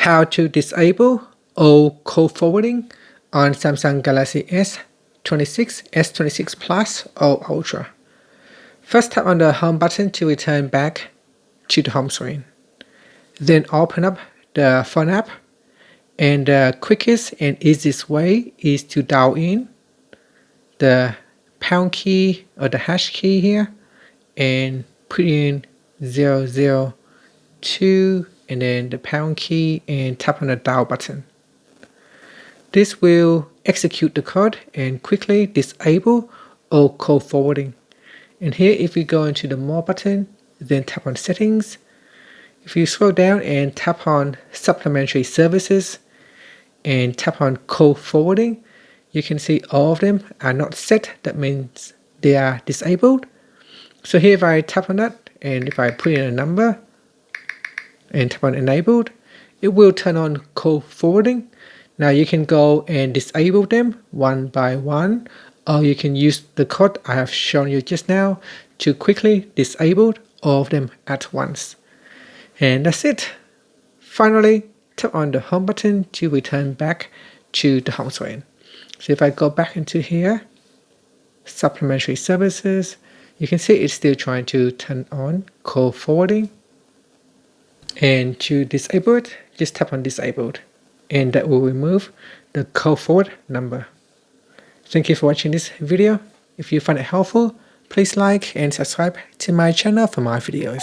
how to disable all call forwarding on Samsung Galaxy S26, S26 Plus or Ultra. First, tap on the home button to return back to the home screen. Then open up the phone app, and the quickest and easiest way is to dial in the pound key or the hash key here and put in 002 and then the pound key and tap on the dial button. This will execute the code and quickly disable all call forwarding. And here, if you go into the More button, then tap on Settings. If you scroll down and tap on Supplementary Services and tap on Call Forwarding, you can see all of them are not set. That means they are disabled. So here, if I tap on that and if I put in a number and tap on Enabled, it will turn on call forwarding. Now you can go and disable them one by one, or you can use the code I have shown you just now to quickly disable all of them at once. And that's it. Finally, tap on the home button to return back to the home screen. So if I go back into here, supplementary services, you can see it's still trying to turn on call forwarding. And to disable it, just tap on disabled, and that will remove the call forward number. Thank you for watching this video. If you find it helpful, please like and subscribe to my channel for more videos.